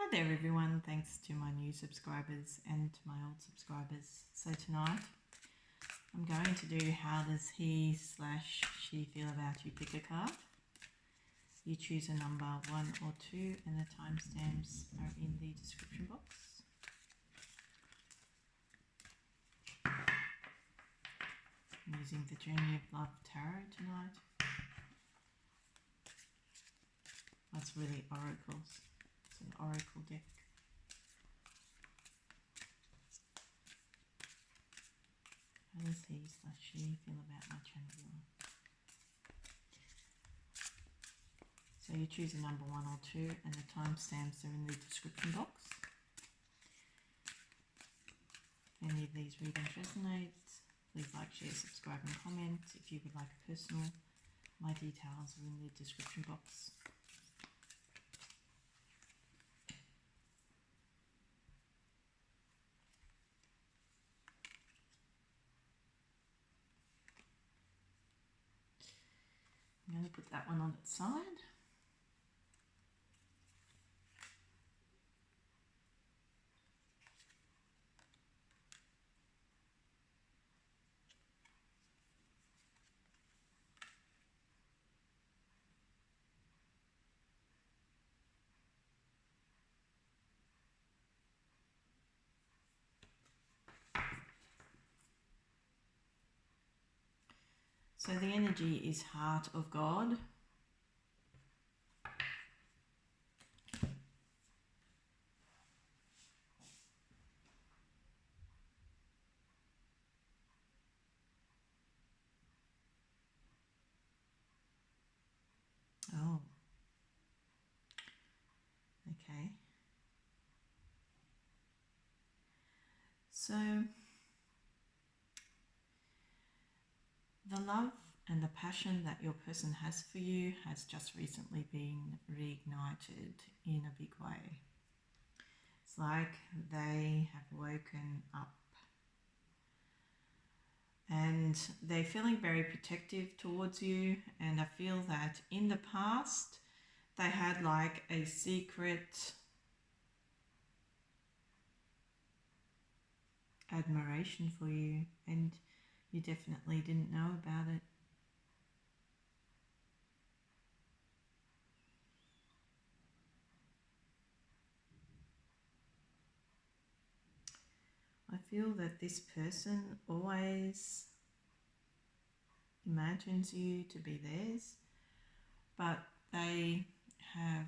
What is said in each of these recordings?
Hi there everyone, thanks to my new subscribers and to my old subscribers. So tonight I'm going to do how does he/she feel about you. Pick a card. You choose a number 1 or 2 and the timestamps are in the description box. I'm using the Journey of Love Tarot tonight. That's really oracles. It's an oracle deck. How does he/she feel about my channel? So you choose a number 1 or 2 and the timestamps are in the description box. If any of these readings resonate, please like, share, subscribe and comment. If you would like a personal, my details are in the description box. I'm going to put that one on its side. So the energy is Heart of God. Oh, okay. So the love and the passion that your person has for you has just recently been reignited in a big way. It's like they have woken up and they're feeling very protective towards you, and I feel that in the past they had like a secret admiration for you and you definitely didn't know about it. I feel that this person always imagines you to be theirs, but they have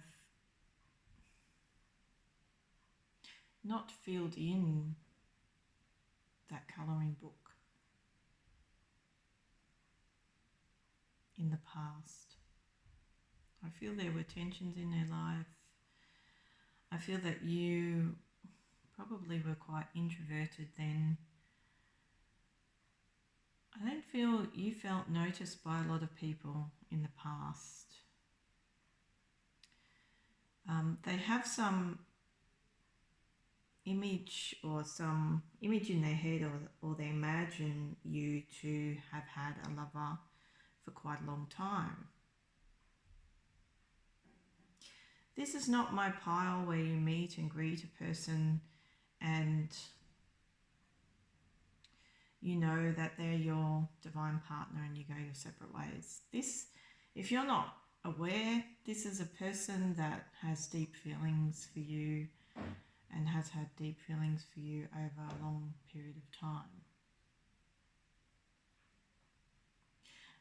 not filled in that colouring book in the past. I feel there were tensions in their life. I feel that you probably were quite introverted then. I don't feel you felt noticed by a lot of people in the past. They have some image or some image in their head, or they imagine you to have had a lover for quite a long time. This is not my pile where you meet and greet a person and you know that they're your divine partner and you go your separate ways. This, if you're not aware, this is a person that has deep feelings for you and has had deep feelings for you over a long period of time.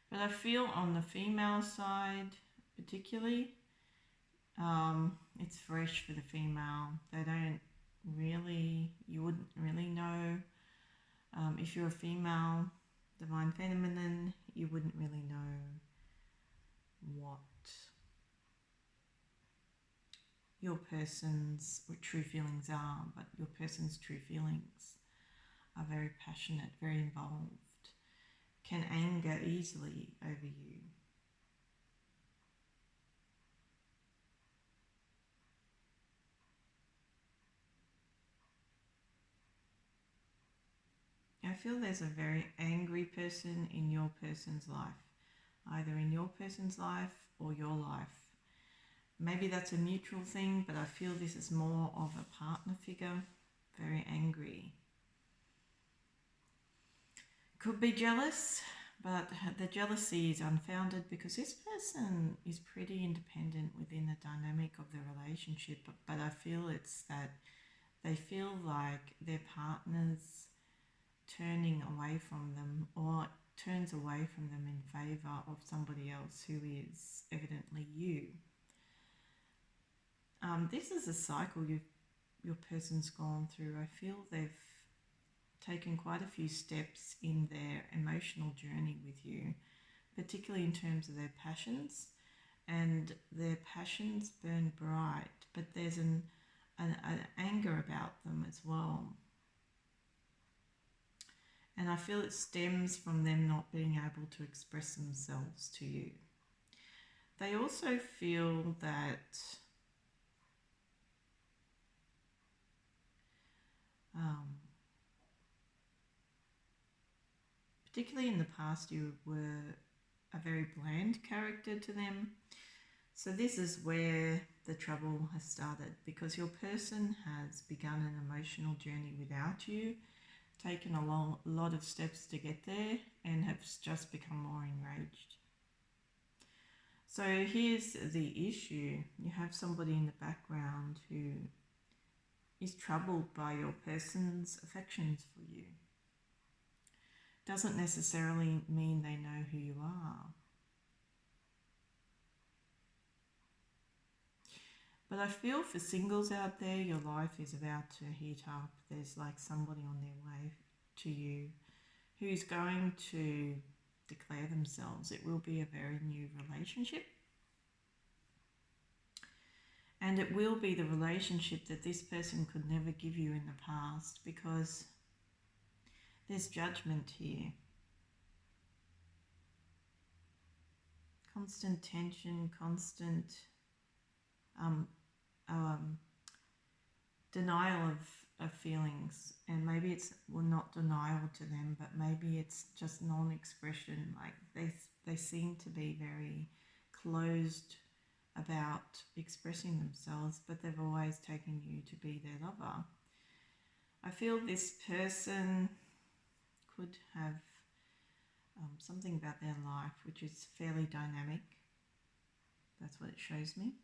But I feel on the female side particularly, it's fresh for the female. They don't really, you wouldn't really know. If you're a female, divine feminine, you wouldn't really know what your person's true feelings are, but your person's true feelings are very passionate, very involved, can anger easily over you. I feel there's a very angry person in your person's life, either in your person's life or your life. maybe that's a mutual thing, but I feel this is more of a partner figure, very angry. Could be jealous, but the jealousy is unfounded because this person is pretty independent within the dynamic of the relationship, but I feel it's that they feel like their partner's turning away from them or turns away from them in favour of somebody else who is evidently you. This is a cycle your person's gone through. I feel they've taken quite a few steps in their emotional journey with you, particularly in terms of their passions. And their passions burn bright, but there's an anger about them as well. And I feel it stems from them not being able to express themselves to you. They also feel that particularly in the past, you were a very bland character to them. So this is where the trouble has started, because your person has begun an emotional journey without you, taken a lot of steps to get there, and have just become more enraged. So here's the issue. You have somebody in the background who is troubled by your person's affections for you. Doesn't necessarily mean they know who you are. But I feel for singles out there, your life is about to heat up. There's like somebody on their way to you who's going to declare themselves. It will be a very new relationship. And it will be the relationship that this person could never give you in the past, because there's judgment here. Constant tension, constant denial of feelings. And maybe it's not denial to them, but maybe it's just non-expression. Like they seem to be very closed about expressing themselves, but they've always taken you to be their lover. I feel this person could have something about their life which is fairly dynamic. That's what it shows me.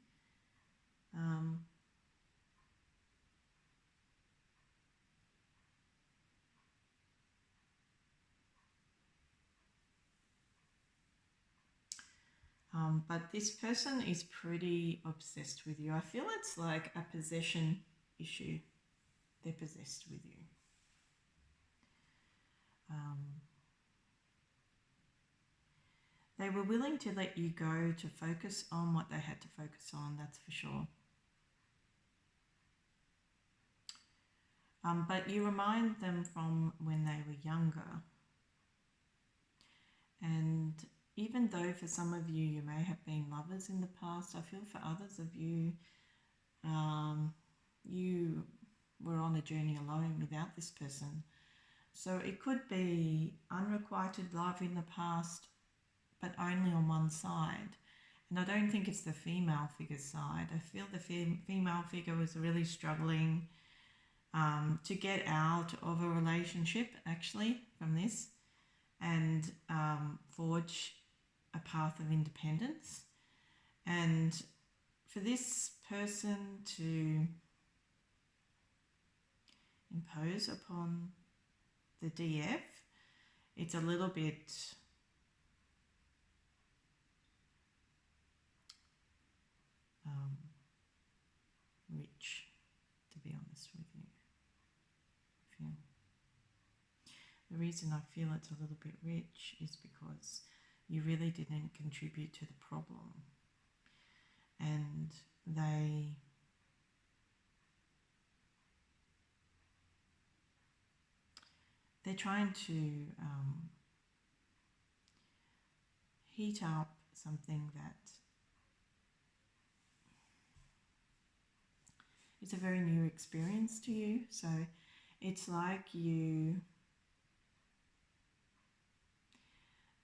But this person is pretty obsessed with you. I feel it's like a possession issue. They're possessed with you. They were willing to let you go to focus on what they had to focus on, that's for sure. But you remind them from when they were younger. And even though for some of you, you may have been lovers in the past, I feel for others of you, you were on a journey alone without this person. So it could be unrequited love in the past, but only on one side. And I don't think it's the female figure's side. I feel the female figure was really struggling to get out of a relationship, actually, from this, and forge a path of independence. And for this person to impose upon the DF, it's a little bit rich, to be honest with you. The reason I feel it's a little bit rich is because you really didn't contribute to the problem, and they're trying to heat up something that is a very new experience to you. So it's like you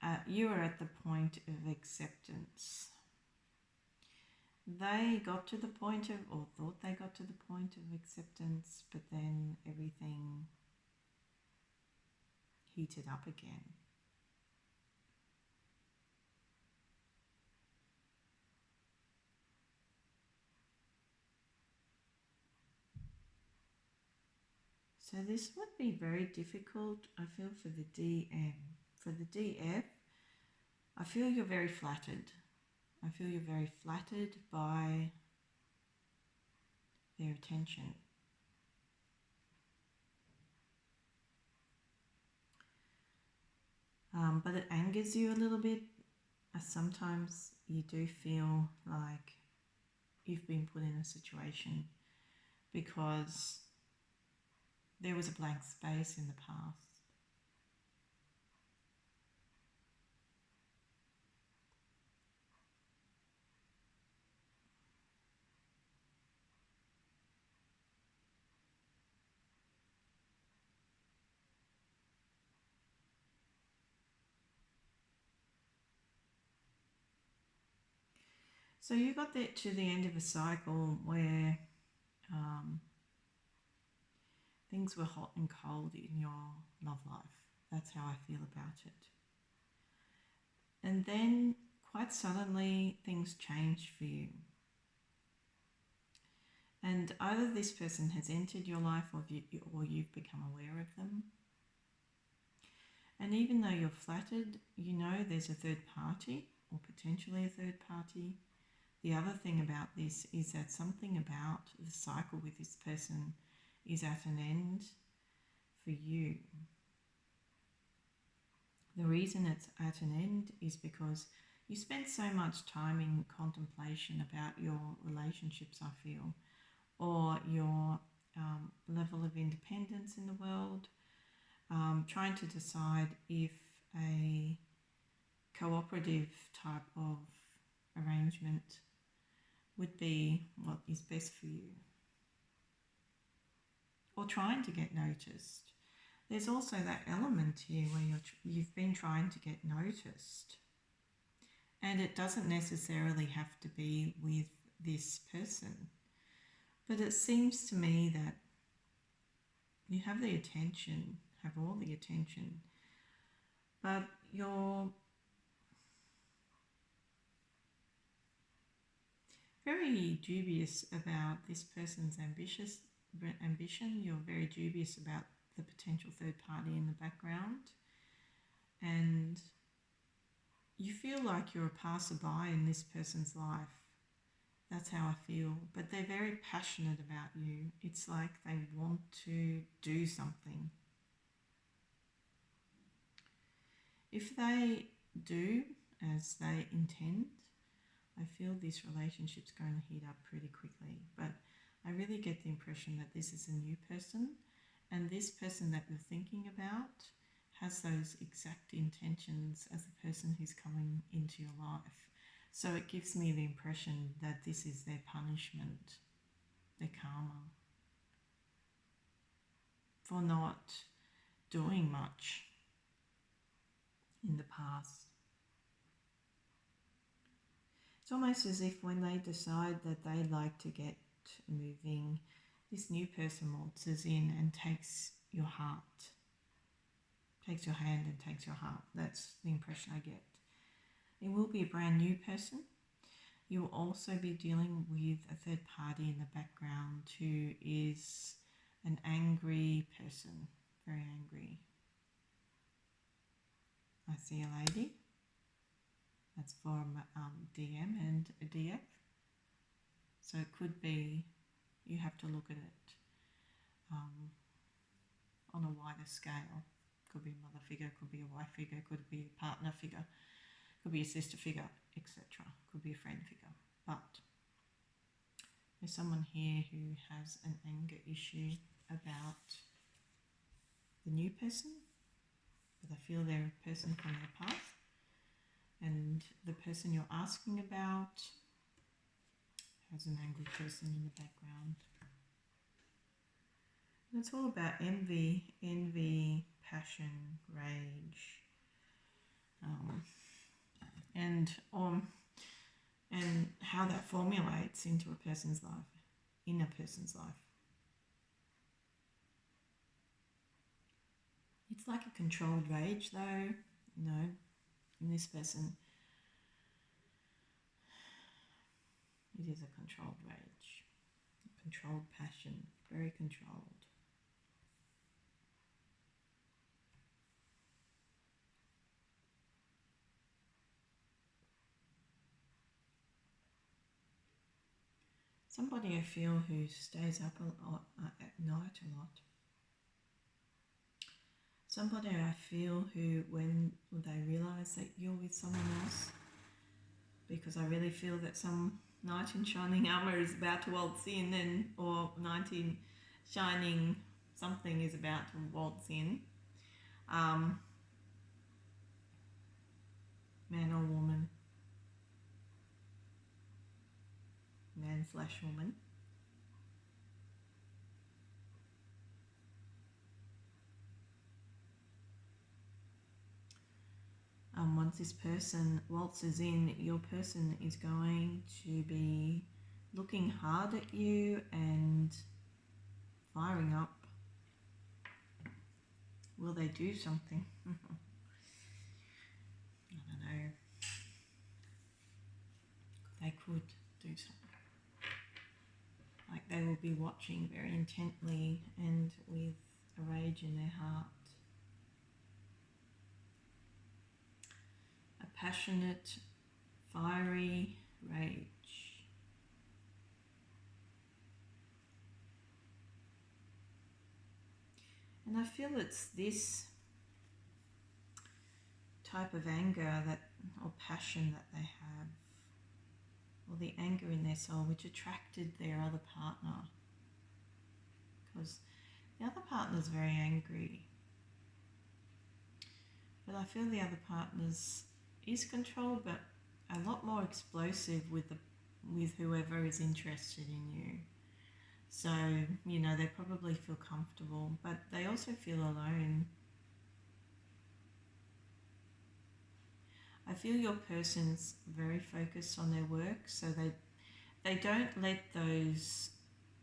are at the point of acceptance. they got to the point of, or thought they got to the point of acceptance, but then everything heated up again. So this would be very difficult, I feel, for the DM. For the DF, I feel you're very flattered. I feel you're very flattered by their attention. But it angers you a little bit. Sometimes you do feel like you've been put in a situation because there was a blank space in the past. So you got that to the end of a cycle where things were hot and cold in your love life. That's how I feel about it. And then quite suddenly things changed for you. And either this person has entered your life or you've become aware of them. And even though you're flattered, you know there's a third party or potentially a third party. The other thing about this is that something about the cycle with this person is at an end for you. The reason it's at an end is because you spend so much time in contemplation about your relationships, I feel, or your level of independence in the world, trying to decide if a cooperative type of arrangement would be what is best for you, or trying to get noticed. There's also that element here where you've been trying to get noticed, and it doesn't necessarily have to be with this person, but it seems to me that you have the attention, have all the attention, but you're very dubious about this person's ambition. You're very dubious about the potential third party in the background, and you feel like you're a passerby in this person's life. That's how I feel. But they're very passionate about you. It's like they want to do something. If they do as they intend, I feel this relationship's going to heat up pretty quickly. But I really get the impression that this is a new person, and this person that you're thinking about has those exact intentions as the person who's coming into your life. So it gives me the impression that this is their punishment, their karma, for not doing much in the past. It's almost as if when they decide that they like to get moving, this new person waltzes in and takes your heart, takes your hand and takes your heart. That's the impression I get. It will be a brand new person. You will also be dealing with a third party in the background who is an angry person, very angry. I see a lady. That's for DM and a DF. So it could be, you have to look at it on a wider scale. Could be a mother figure, could be a wife figure, could be a partner figure, could be a sister figure, etc. Could be a friend figure. But there's someone here who has an anger issue about the new person, but I feel they're a person from their past. And the person you're asking about has an angry person in the background. And it's all about envy, passion, rage, and how that formulates into a person's life, in a person's life. It's like a controlled rage though, you know, in this person. It is a controlled rage, a controlled passion, very controlled. Somebody I feel who stays up at night a lot. Somebody I feel who, when they realise that you're with someone else, because I really feel that some knight in shining armour is about to waltz in, or knight in shining something is about to waltz in. Man or woman, man/woman. Once this person waltzes in, your person is going to be looking hard at you and firing up. Will they do something? I don't know. They could do something. Like they will be watching very intently and with a rage in their heart. A passionate, fiery rage. And I feel it's this type of anger or passion that they have, or the anger in their soul, which attracted their other partner. Because the other partner is very angry. But I feel the other partner's is controlled, but a lot more explosive with whoever is interested in you. So, you know, they probably feel comfortable, but they also feel alone. I feel your person's very focused on their work, so they don't let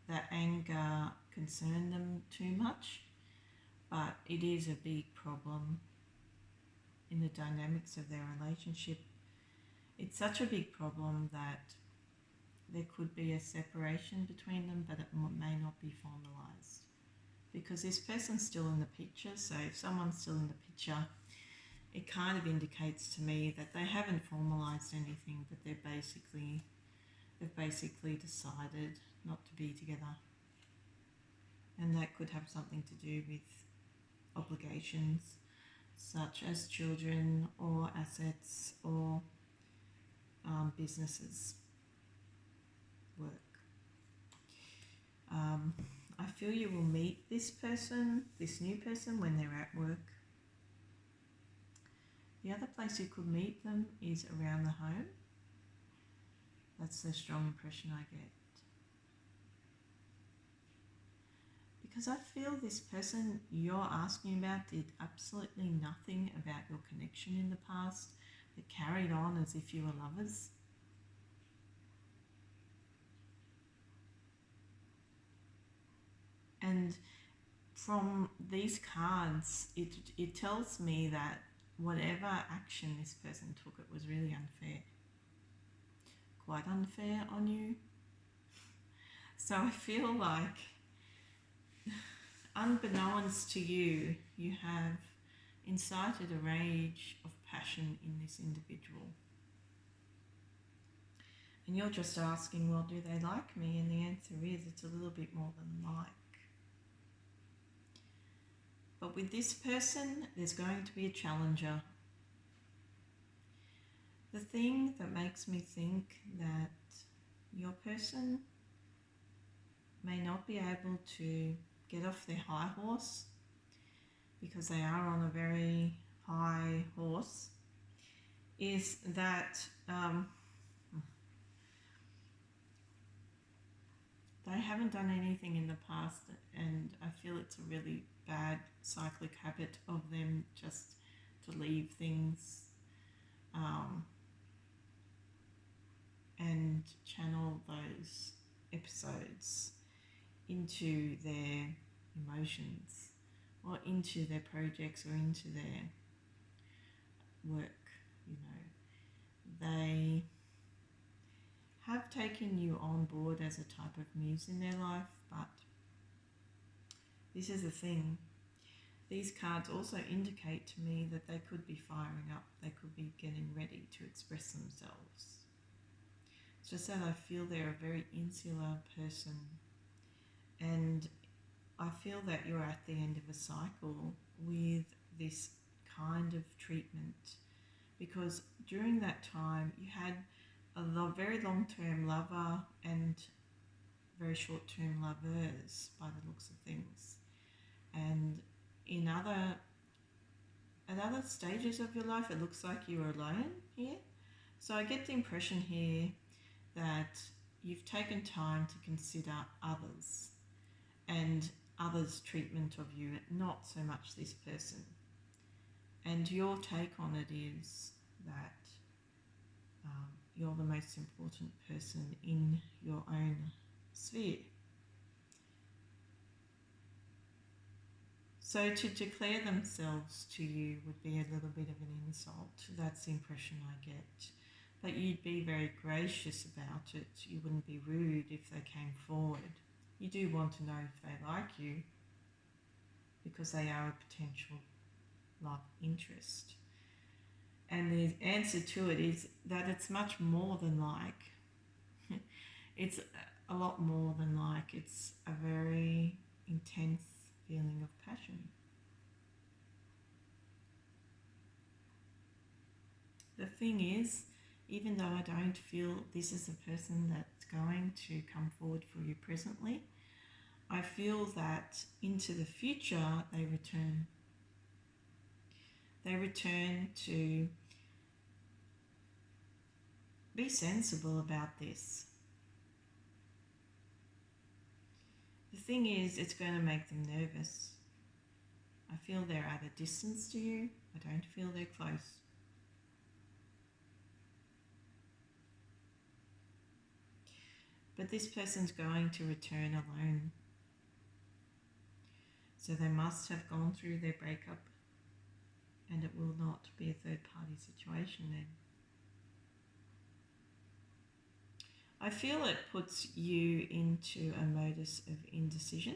that anger concern them too much, but it is a big problem in the dynamics of their relationship. It's such a big problem that there could be a separation between them, but it may not be formalized because this person's still in the picture. So if someone's still in the picture, it kind of indicates to me that they haven't formalized anything, but they've basically decided not to be together. And that could have something to do with obligations such as children or assets or businesses, work. I feel you will meet this new person, when they're at work. The other place you could meet them is around the home. That's the strong impression I get. Because I feel this person you're asking about did absolutely nothing about your connection in the past, but carried on as if you were lovers. And from these cards, it tells me that whatever action this person took, it was really unfair. Quite unfair on you. So I feel like, unbeknownst to you, you have incited a rage of passion in this individual. And you're just asking, well, do they like me? And the answer is, it's a little bit more than like. But with this person, there's going to be a challenger. The thing that makes me think that your person may not be able to get off their high horse, because they are on a very high horse, is that they haven't done anything in the past, and I feel it's a really bad cyclic habit of them just to leave things and episodes into their emotions or into their projects or into their work. They have taken you on board as a type of muse in their life, but this is the thing. These cards also indicate to me that they could be firing up, they could be getting ready to express themselves. It's just that I feel they're a very insular person, and I feel that you're at the end of a cycle with this kind of treatment, because during that time you had a very long-term lover and very short-term lovers by the looks of things, and at other stages of your life it looks like you're alone here. So I get the impression here that you've taken time to consider others and others' treatment of you, not so much this person. And your take on it is that you're the most important person in your own sphere. So to declare themselves to you would be a little bit of an insult. That's the impression I get. But you'd be very gracious about it. You wouldn't be rude if they came forward. You do want to know if they like you, because they are a potential love interest. And the answer to it is that it's much more than like. It's a lot more than like. It's a very intense feeling of passion. The thing is, even though I don't feel this is the person that's going to come forward for you presently, I feel that into the future they return. They return to be sensible about this. The thing is, it's going to make them nervous. I feel they're at a distance to you. I don't feel they're close. But this person's going to return alone. So they must have gone through their breakup, and it will not be a third party situation then. I feel it puts you into a modus of indecision.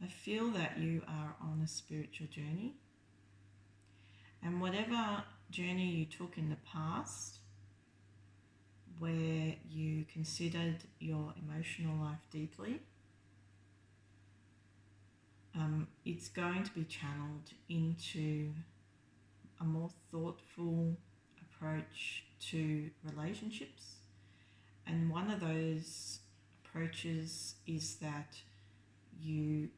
I feel that you are on a spiritual journey, and whatever journey you took in the past, where you considered your emotional life deeply, it's going to be channeled into a more thoughtful approach to relationships. And one of those approaches is that you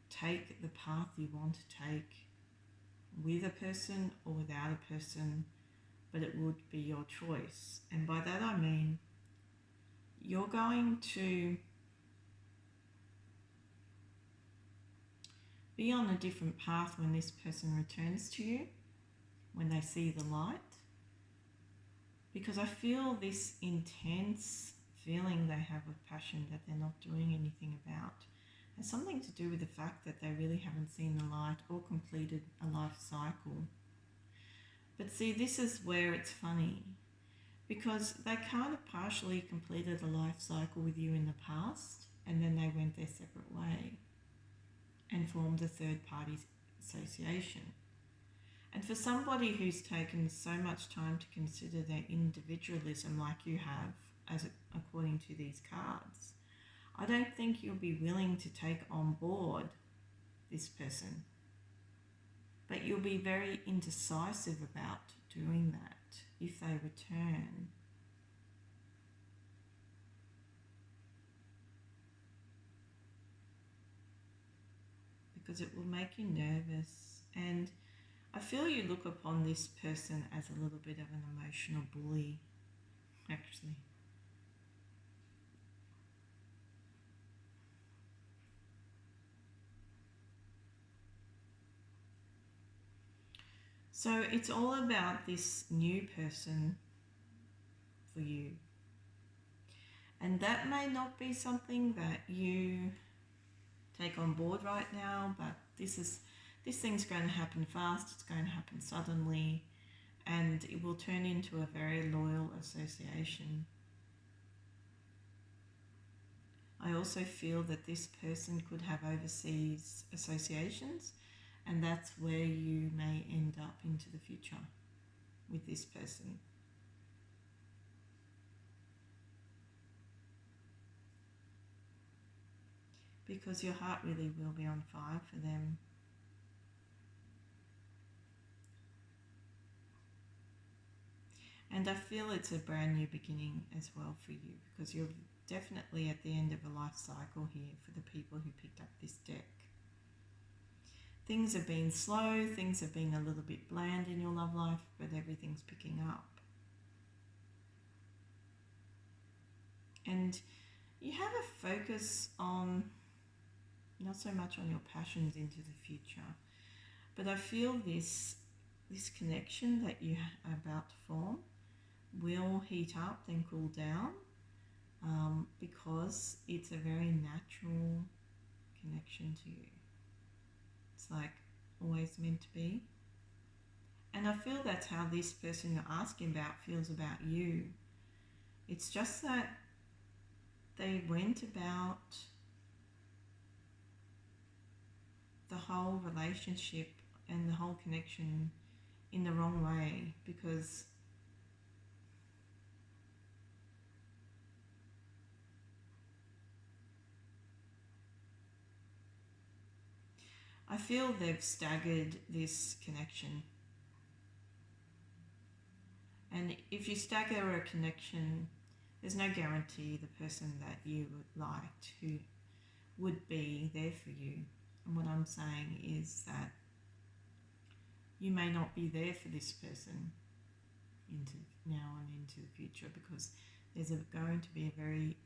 take the path you want to take with a person or without a person, but it would be your choice. And by that I mean you're going to be on a different path when this person returns to you, when they see the light. Because I feel this intense feeling they have of passion that they're not doing anything about has something to do with the fact that they really haven't seen the light or completed a life cycle. But see, this is where it's funny, because they kind of partially completed a life cycle with you in the past, and then they went their separate way and formed a third party association. And for somebody who's taken so much time to consider their individualism like you have, according to these cards, I don't think you'll be willing to take on board this person. But you'll be very indecisive about doing that if they return. Because it will make you nervous, and I feel you look upon this person as a little bit of an emotional bully, actually. So it's all about this new person for you. And that may not be something that you take on board right now, but this thing's going to happen fast, it's going to happen suddenly, and it will turn into a very loyal association. I also feel that this person could have overseas associations, and that's where you may end up into the future with this person. Because your heart really will be on fire for them. And I feel it's a brand new beginning as well for you, because you're definitely at the end of a life cycle here for the people who picked up this deck. Things have been slow, things have been a little bit bland in your love life, but everything's picking up. And you have a focus on, not so much on your passions into the future, but I feel this connection that you are about to form will heat up, then cool down, because it's a very natural connection to you. It's like always meant to be. And I feel that's how this person you're asking about feels about you. It's just that they went about the whole relationship and the whole connection in the wrong way, because I feel they've staggered this connection. And if you stagger a connection, there's no guarantee the person that you liked who would be there for you. And what I'm saying is that you may not be there for this person into now and into the future, because there's going to be a very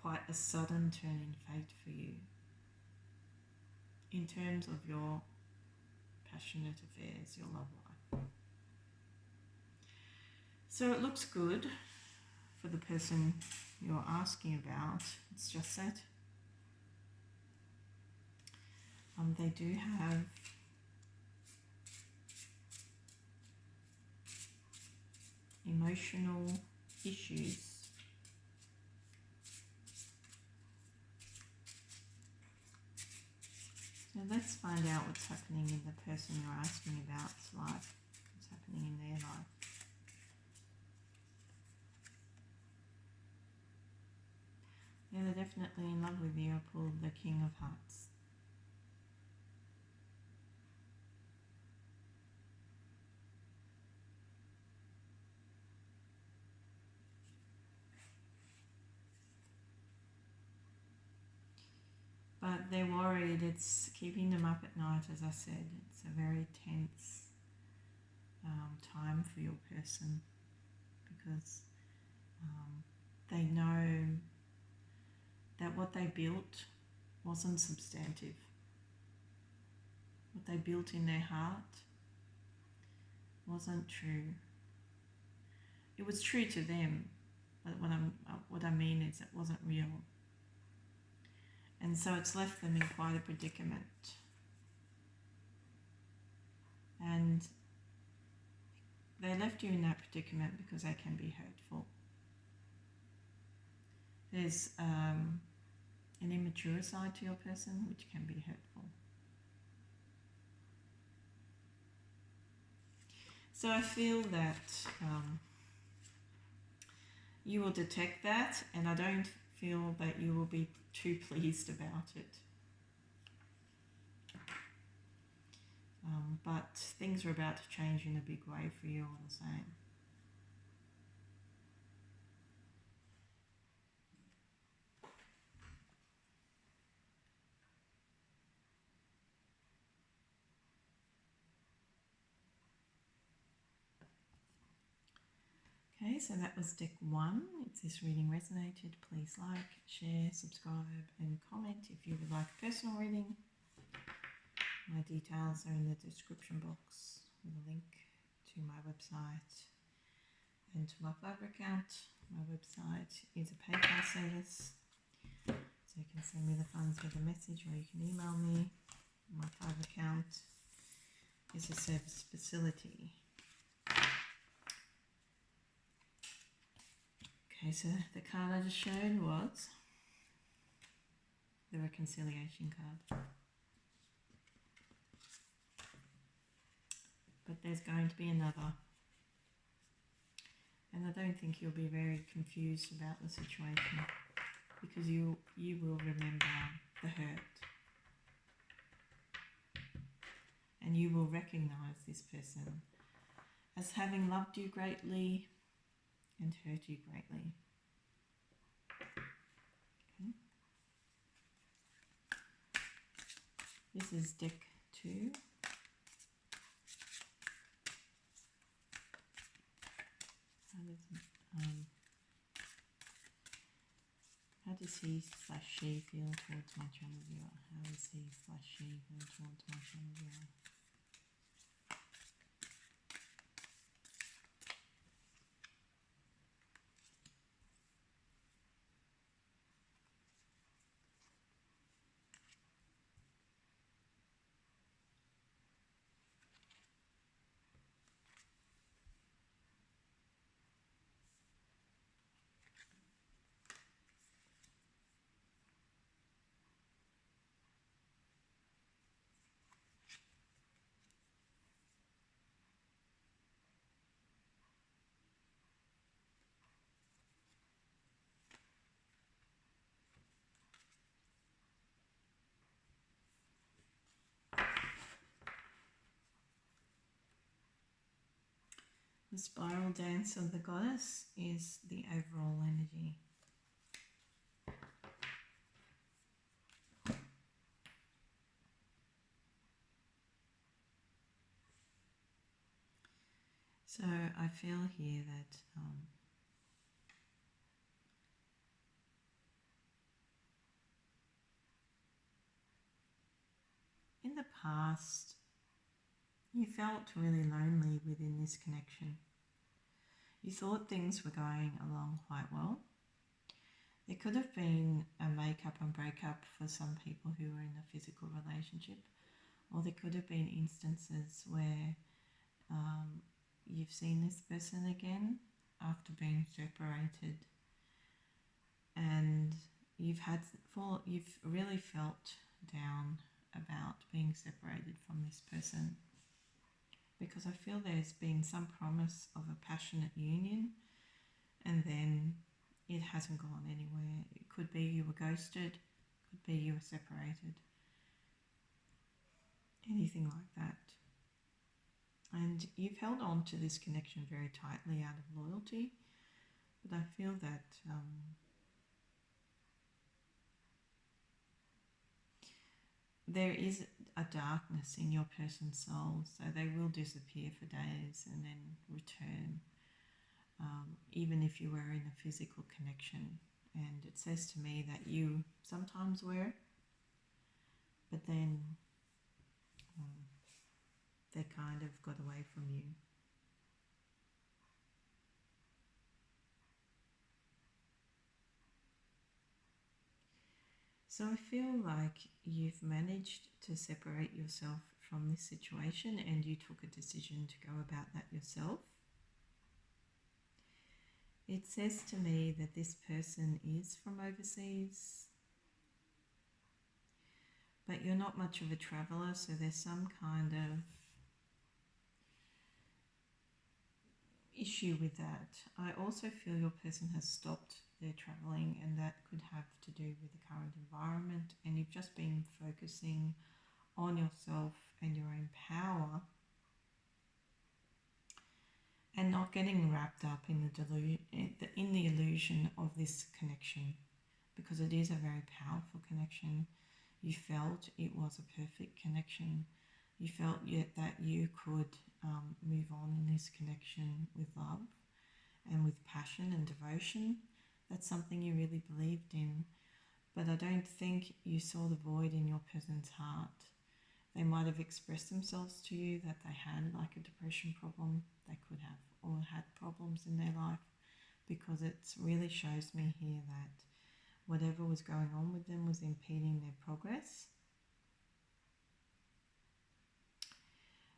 quite a sudden turn in fate for you in terms of your passionate affairs, your love life. So it looks good for the person you're asking about. It's just that they do have emotional issues. So let's find out what's happening in the person you're asking about's life, what's happening in their life. Yeah, they're definitely in love with you. I pulled the King of Hearts. But they're worried. It's keeping them up at night, as I said. It's a very tense time for your person, because they know that what they built wasn't substantive. What they built in their heart wasn't true. It was true to them, but what I mean is it wasn't real. And so it's left them in quite a predicament. And they left you in that predicament because they can be hurtful. There's an immature side to your person which can be hurtful. So I feel that you will detect that, and I don't feel that you will be too pleased about it. But things are about to change in a big way for you all the same. Okay, so that was deck 1. If this reading resonated, please like, share, subscribe and comment. If you would like a personal reading, my details are in the description box with a link to my website and to my Fiverr account. My website is a PayPal service, so you can send me the funds with a message or you can email me. My Five account is a service facility. Okay, so the card I just showed was the reconciliation card. But there's going to be another. And I don't think you'll be very confused about the situation, because you will remember the hurt. And you will recognize this person as having loved you greatly and hurt you greatly. Okay. This is deck 2. How does he/she feel towards my channel viewer? How does he/she feel towards my channel viewer? The spiral dance of the goddess is the overall energy. So I feel here that in the past you felt really lonely within this connection. You thought things were going along quite well. There could have been a make-up and break-up for some people who were in a physical relationship, or there could have been instances where you've seen this person again after being separated, and you've really felt down about being separated from this person, because I feel there's been some promise of a passionate union and then it hasn't gone anywhere. It could be you were ghosted, could be you were separated, anything like that. And you've held on to this connection very tightly out of loyalty, but I feel that there is a darkness in your person's soul, so they will disappear for days and then return, even if you were in a physical connection. And it says to me that you sometimes were, but then they kind of got away from you. So I feel like you've managed to separate yourself from this situation and you took a decision to go about that yourself. It says to me that this person is from overseas, but you're not much of a traveller, so there's some kind of issue with that. I also feel your person has stopped their travelling, and that could have to do with the current environment, and you've just been focusing on yourself and your own power and not getting wrapped up in the illusion of this connection, because it is a very powerful connection. You felt it was a perfect connection. You felt that you could move on in this connection with love and with passion and devotion. That's something you really believed in. But I don't think you saw the void in your person's heart. They might have expressed themselves to you that they had like a depression problem. They could have, or had problems in their life, because it really shows me here that whatever was going on with them was impeding their progress.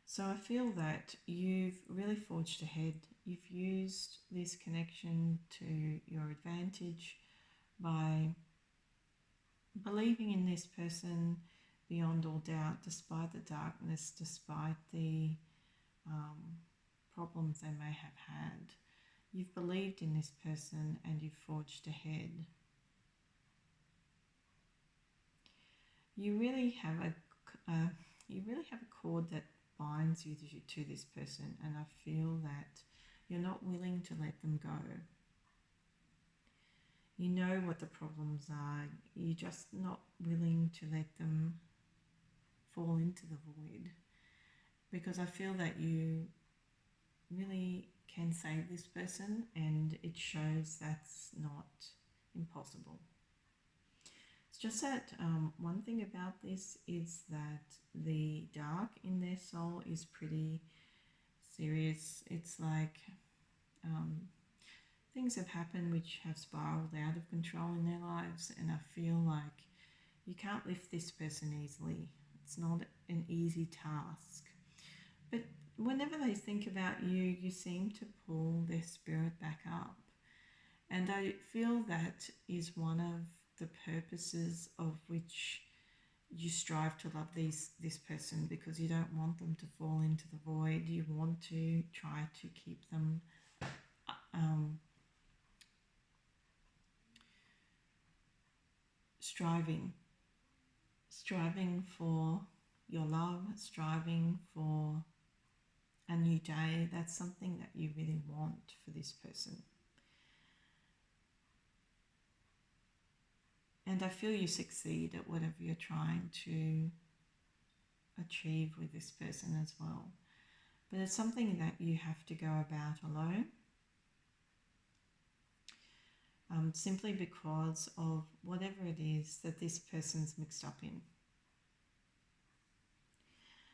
So I feel that you've really forged ahead. You've used this connection to your advantage by believing in this person beyond all doubt, despite the darkness, despite the problems they may have had. You've believed in this person and you've forged ahead. You really have a cord that binds you to this person, and I feel that you're not willing to let them go. You know what the problems are, you're just not willing to let them fall into the void, because I feel that you really can save this person, and it shows that's not impossible. It's just that one thing about this is that the dark in their soul is pretty serious. It's like things have happened which have spiraled out of control in their lives, and I feel like you can't lift this person easily. It's not an easy task. But whenever they think about you, you seem to pull their spirit back up. And I feel that is one of the purposes of which you strive to love this person, because you don't want them to fall into the void. You want to try to keep them striving for your love, striving for a new day. That's something that you really want for this person. And I feel you succeed at whatever you're trying to achieve with this person as well. But it's something that you have to go about alone, simply because of whatever it is that this person's mixed up in.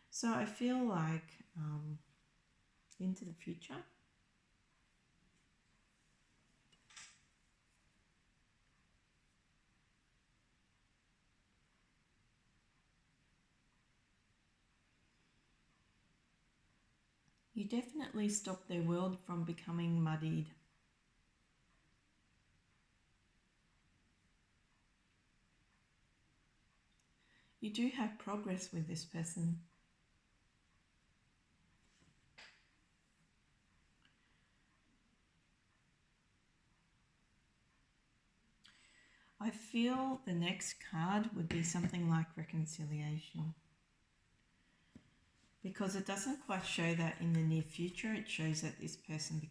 So I feel like into the future, you definitely stop their world from becoming muddied. You do have progress with this person. I feel the next card would be something like reconciliation, because it doesn't quite show that in the near future. It shows that this person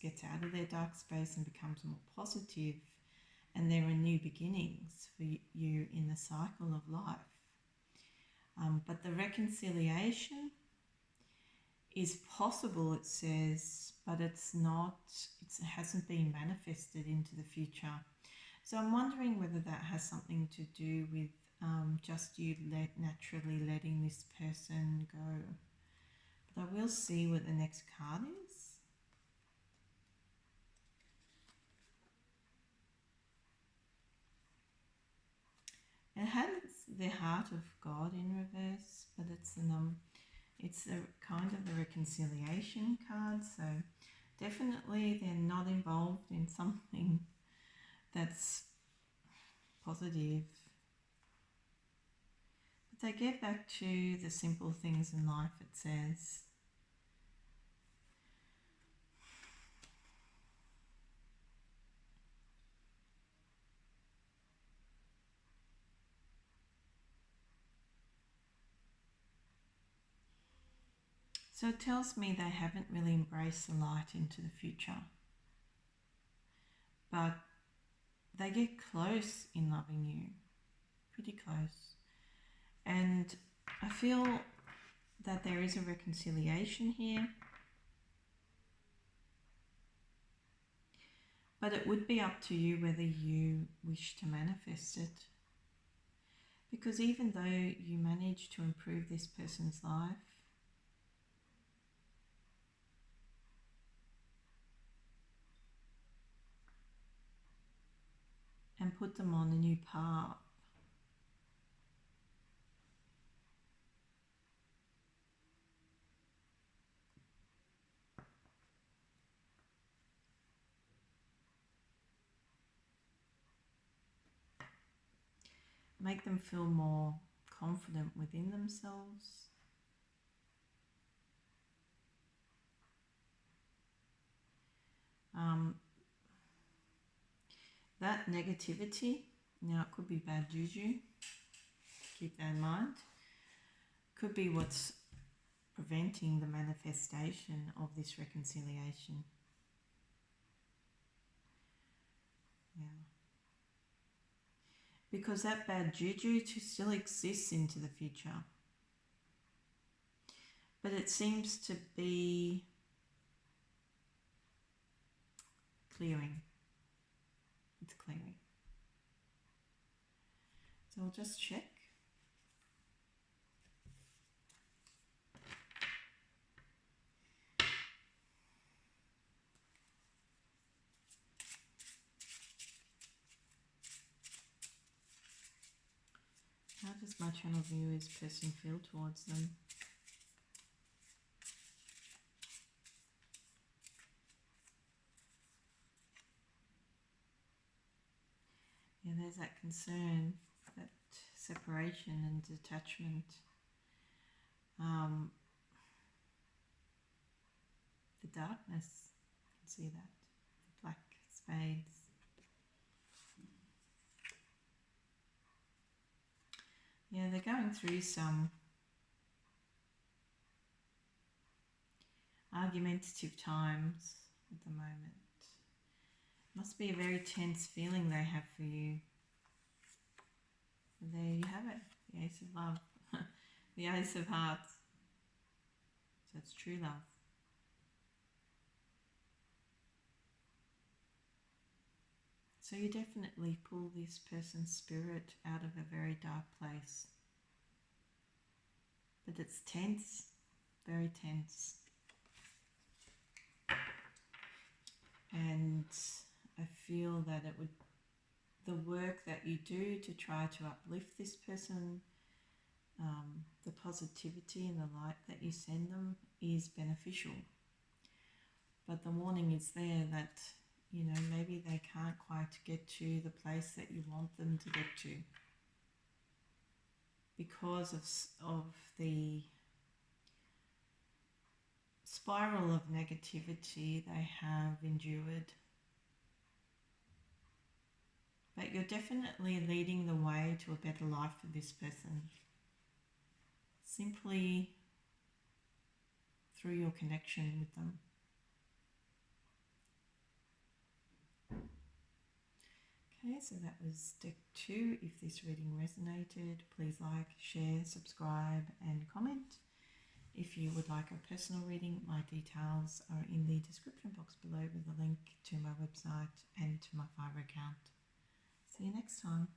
gets out of their dark space and becomes more positive, and there are new beginnings for you in the cycle of life. But the reconciliation is possible, it says, but it's not, it hasn't been manifested into the future. So I'm wondering whether that has something to do with just you naturally letting this person go. But I will see what the next card is. It has the heart of God in reverse, but it's a kind of a reconciliation card. So definitely they're not involved in something that's positive. But they get back to the simple things in life, it says. So it tells me they haven't really embraced the light into the future. But they get close in loving you, pretty close. And I feel that there is a reconciliation here. But it would be up to you whether you wish to manifest it. Because even though you manage to improve this person's life, and put them on a new path. Make them feel more confident within themselves. That negativity, now it could be bad juju, keep that in mind, could be what's preventing the manifestation of this reconciliation. Yeah. Because that bad juju still exists into the future. But it seems to be clearing. It's clearing. So I'll just check. How does my channel viewer's person feel towards them? Yeah, there's that concern, that separation and detachment. The darkness, you can see that. The black spades. Yeah, they're going through some argumentative times at the moment. Must be a very tense feeling they have for you. So there you have it, the Ace of Love, the Ace of Hearts. So it's true love. So you definitely pull this person's spirit out of a very dark place. But it's tense, very tense. And I feel that it would, the work that you do to try to uplift this person, the positivity and the light that you send them is beneficial. But the warning is there that, you know, maybe they can't quite get to the place that you want them to get to because of the spiral of negativity they have endured. But you're definitely leading the way to a better life for this person, simply through your connection with them. Okay, so that was deck 2. If this reading resonated, please like, share, subscribe and comment. If you would like a personal reading, my details are in the description box below with a link to my website and to my Fiverr account. See you next time.